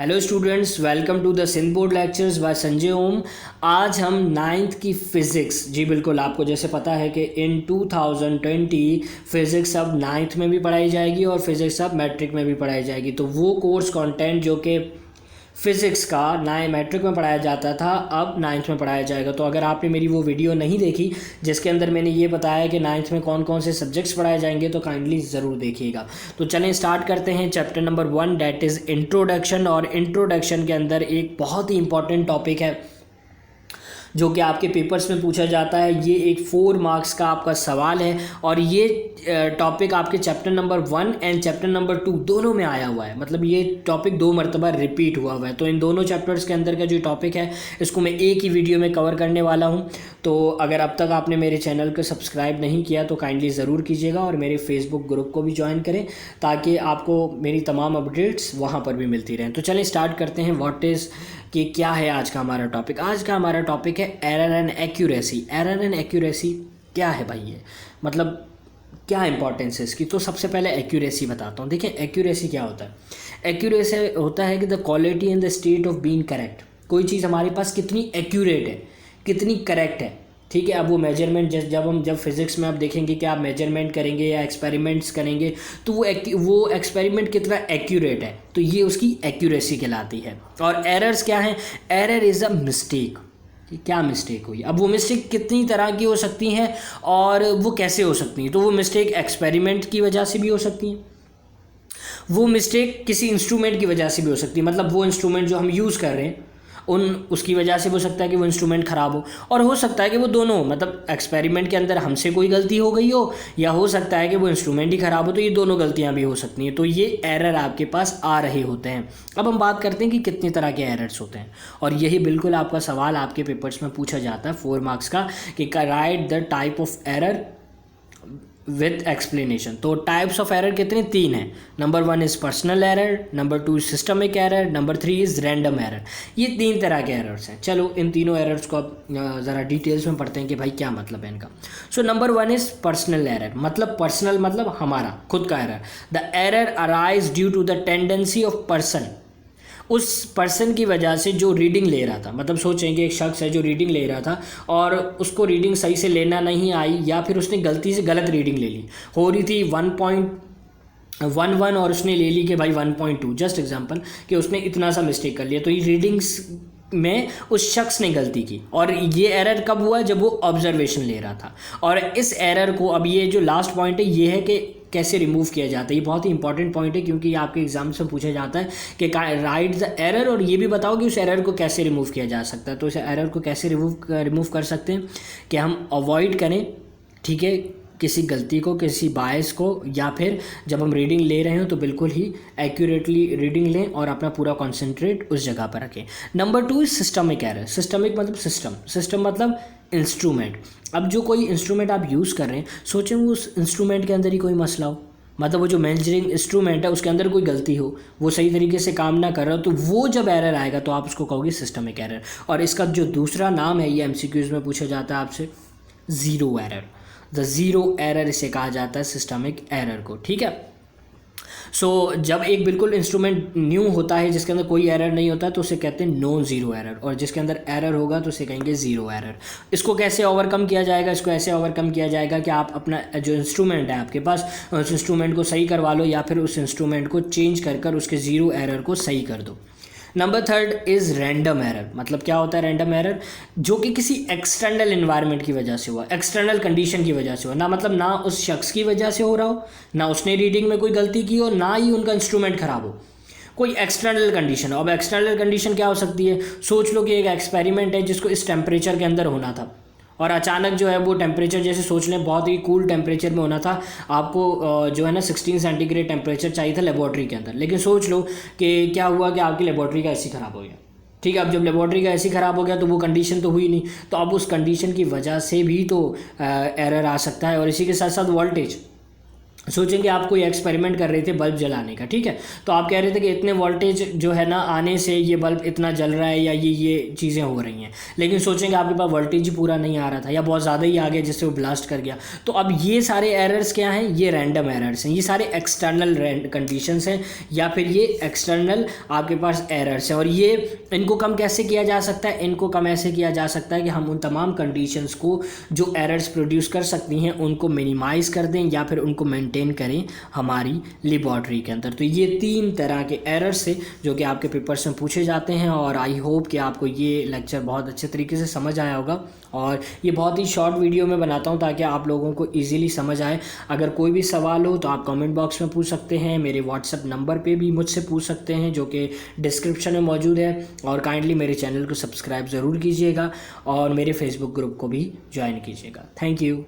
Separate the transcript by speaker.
Speaker 1: Hello students, welcome to the Sindh board lectures by Sanjay Om. आज हम ninth की फ़िज़िक्स, जी बिल्कुल, आपको जैसे पता है कि इन 2020 फ़िज़िक्स अब नाइन्थ में भी पढ़ाई जाएगी और फिज़िक्स अब मैट्रिक में भी पढ़ाई जाएगी। तो वो कोर्स कंटेंट जो कि फ़िज़िक्स का मैट्रिक में पढ़ाया जाता था अब नाइन्थ में पढ़ाया जाएगा। तो अगर आपने मेरी वो वीडियो नहीं देखी जिसके अंदर मैंने ये बताया कि नाइन्थ में कौन कौन से सब्जेक्ट्स पढ़ाए जाएंगे तो काइंडली ज़रूर देखिएगा। तो चलें स्टार्ट करते हैं chapter number 1, that is introduction. और इंट्रोडक्शन के अंदर एक बहुत ही इंपॉर्टेंट टॉपिक है जो कि आपके पेपर्स में पूछा जाता है। ये एक 4 मार्क्स का आपका सवाल है और ये टॉपिक आपके chapter number 1 and chapter number 2 दोनों में आया हुआ है। मतलब ये टॉपिक 2 मरतबा रिपीट हुआ है। तो इन दोनों चैप्टर्स के अंदर का जो टॉपिक है इसको मैं एक ही वीडियो में कवर करने वाला हूँ। तो अगर अब तक आपने मेरे चैनल को सब्सक्राइब नहीं किया तो काइंडली ज़रूर कीजिएगा और मेरे फेसबुक ग्रुप को भी ज्वाइन करें ताकि आपको मेरी तमाम अपडेट्स वहाँ पर भी मिलती रहें। तो चलिए स्टार्ट करते हैं। व्हाट इज़ कि क्या है आज का हमारा टॉपिक। आज का हमारा टॉपिक है error and accuracy. Error and accuracy क्या है भाई, ये मतलब क्या इंपॉर्टेंस है इसकी। तो सबसे पहले एक्यूरेसी बताता हूँ। देखिए एक्यूरेसी क्या होता है। एक्यूरेसी होता है कि the quality and the state of being correct. कोई चीज़ हमारे पास कितनी एक्यूरेट है, कितनी करेक्ट है, ठीक है। अब वो मेजरमेंट जब फिज़िक्स में आप देखेंगे कि आप मेजरमेंट करेंगे या एक्सपेरिमेंट्स करेंगे तो वो एक्सपेरिमेंट कितना एक्यूरेट है, तो ये उसकी एक्यूरेसी कहलाती है। और एरर्स क्या हैं। एरर इज़ अ मिस्टेक, क्या मिस्टेक हुई। अब वो मिस्टेक कितनी तरह की हो सकती हैं और वो कैसे हो सकती हैं। तो वो मिस्टेक एक्सपेरिमेंट की वजह से भी हो सकती हैं, वो मिस्टेक किसी इंस्ट्रूमेंट की वजह से भी हो सकती है। मतलब वो इंस्ट्रूमेंट जो हम यूज़ कर रहे हैं उसकी वजह से हो सकता है कि वो इंस्ट्रूमेंट ख़राब हो, और हो सकता है कि वो दोनों, मतलब एक्सपेरिमेंट के अंदर हमसे कोई गलती हो गई हो या हो सकता है कि वो इंस्ट्रूमेंट ही ख़राब हो। तो ये दोनों गलतियां भी हो सकती हैं। तो ये एरर आपके पास आ रहे होते हैं। अब हम बात करते हैं कि कितनी तरह के एरर्स होते हैं, और यही बिल्कुल आपका सवाल आपके पेपर्स में पूछा जाता है 4 मार्क्स का कि right the type of error with explanation. तो टाइप्स ऑफ एरर कितने, 3 हैं। Number 1 is personal error, number 2 is systemic error, number 3 is random error. ये 3 तरह के एरर्स हैं। चलो इन तीनों एरर्स को अब ज़रा डिटेल्स में पढ़ते हैं कि भाई क्या मतलब है इनका। So number 1 is personal error. मतलब पर्सनल मतलब हमारा खुद का error. The error arise due to the tendency of person, उस पर्सन की वजह से जो रीडिंग ले रहा था। मतलब सोचें कि एक शख्स है जो रीडिंग ले रहा था और उसको रीडिंग सही से लेना नहीं आई, या फिर उसने गलती से गलत रीडिंग ले ली। हो रही थी 1.11 और उसने ले ली कि भाई 1.2, जस्ट एग्जांपल कि उसने इतना सा मिस्टेक कर लिया। तो ये रीडिंग्स में उस शख्स ने गलती की, और ये एरर कब हुआ, जब वो ऑब्जर्वेशन ले रहा था। और इस एरर को, अब ये जो लास्ट पॉइंट है ये है कि कैसे रिमूव किया जाता है। ये बहुत ही इंपॉर्टेंट पॉइंट है क्योंकि आपके एग्जाम से पूछा जाता है कि राइट द एरर, और ये भी बताओ कि उस एरर को कैसे रिमूव किया जा सकता है। तो इस एरर को कैसे रिमूव कर सकते हैं कि हम अवॉइड करें, ठीक है, किसी गलती को, किसी बायस को, या फिर जब हम रीडिंग ले रहे हो तो बिल्कुल ही एक्यूरेटली रीडिंग लें और अपना पूरा कॉन्सेंट्रेट उस जगह पर रखें। Number 2 is systemic error. Systemic मतलब सिस्टम मतलब इंस्ट्रूमेंट। अब जो कोई इंस्ट्रूमेंट आप यूज़ कर रहे हैं, सोचें उस इंस्ट्रूमेंट के अंदर ही कोई मसला हो, मतलब वो जो मेजरिंग इंस्ट्रूमेंट है उसके अंदर कोई गलती हो, वो सही तरीके से काम ना कर रहा हो, तो वो जब एरर आएगा तो आप उसको कहोगे सिस्टमिक एरर। और इसका जो दूसरा नाम है, ये एमसीक्यूज़ में पूछा जाता है आपसे, zero error. The zero error इसे कहा जाता है, सिस्टमिक एरर को, ठीक है। सो जब एक बिल्कुल इंस्ट्रूमेंट न्यू होता है जिसके अंदर कोई एरर नहीं होता तो उसे कहते हैं नॉन ज़ीरो एरर, और जिसके अंदर एरर होगा तो उसे कहेंगे ज़ीरो एरर। इसको कैसे ओवरकम किया जाएगा। इसको ऐसे ओवरकम किया जाएगा कि आप अपना जो इंस्ट्रूमेंट है आपके पास, उस इंस्ट्रूमेंट को सही करवा लो, या फिर उस इंस्ट्रूमेंट को चेंज कर उसके ज़ीरो एरर को सही कर दो। Number 3 is random error. मतलब क्या होता है रैंडम एरर, जो कि किसी एक्सटर्नल इन्वायरमेंट की वजह से हुआ, एक्सटर्नल कंडीशन की वजह से हुआ। ना मतलब ना उस शख्स की वजह से हो रहा हो, ना उसने रीडिंग में कोई गलती की हो, ना ही उनका इंस्ट्रूमेंट ख़राब हो, कोई एक्सटर्नल कंडीशन। अब एक्सटर्नल कंडीशन क्या हो सकती है। सोच लो कि एक एक्सपेरिमेंट है जिसको इस टेम्परेचर के अंदर होना था, और अचानक जो है वो टेम्परेचर, जैसे सोच लें बहुत ही कूल टेम्परेचर में होना था, आपको जो है ना 16 सेंटीग्रेड टेम्परेचर चाहिए था लेबॉर्ट्री के अंदर। लेकिन सोच लो कि क्या हुआ कि आपकी लेबॉर्ट्री का एसी ख़राब हो गया, ठीक है। अब जब लेबॉर्ट्री का एसी ख़राब हो गया तो वो कंडीशन तो हुई नहीं, तो अब उस कंडीशन की वजह से भी तो एरर आ सकता है। और इसी के साथ साथ वोल्टेज, सोचेंगे आप कोई एक्सपेरिमेंट कर रहे थे बल्ब जलाने का, ठीक है, तो आप कह रहे थे कि इतने वोल्टेज जो है ना आने से ये बल्ब इतना जल रहा है या ये चीज़ें हो रही हैं, लेकिन सोचेंगे आपके पास वोल्टेज ही पूरा नहीं आ रहा था या बहुत ज़्यादा ही आ गया जिससे वो ब्लास्ट कर गया। तो अब ये सारे एरर्स क्या हैं, ये रैंडम एरर्स हैं, ये सारे एक्सटर्नल कंडीशंस हैं या फिर ये एक्सटर्नल आपके पास एरर्स हैं। और ये इनको कम कैसे किया जा सकता है, इनको कम ऐसे किया जा सकता है कि हम उन तमाम कंडीशंस को जो एरर्स प्रोड्यूस कर सकती हैं उनको मिनिमाइज कर दें या फिर उनको मेंटेन करें हमारी लेबॉर्ट्री के अंदर। तो ये 3 तरह के एरर्स थे जो कि आपके पेपर्स में पूछे जाते हैं, और आई होप कि आपको ये लेक्चर बहुत अच्छे तरीके से समझ आया होगा। और ये बहुत ही शॉर्ट वीडियो में बनाता हूँ ताकि आप लोगों को ईजिली समझ आए। अगर कोई भी सवाल हो तो आप कमेंट बॉक्स में पूछ सकते हैं, मेरे व्हाट्सएप नंबर पे भी मुझसे पूछ सकते हैं जो कि डिस्क्रिप्शन में मौजूद है। और काइंडली मेरे चैनल को सब्सक्राइब ज़रूर कीजिएगा और मेरे फेसबुक ग्रुप को भी ज्वाइन कीजिएगा। Thank you.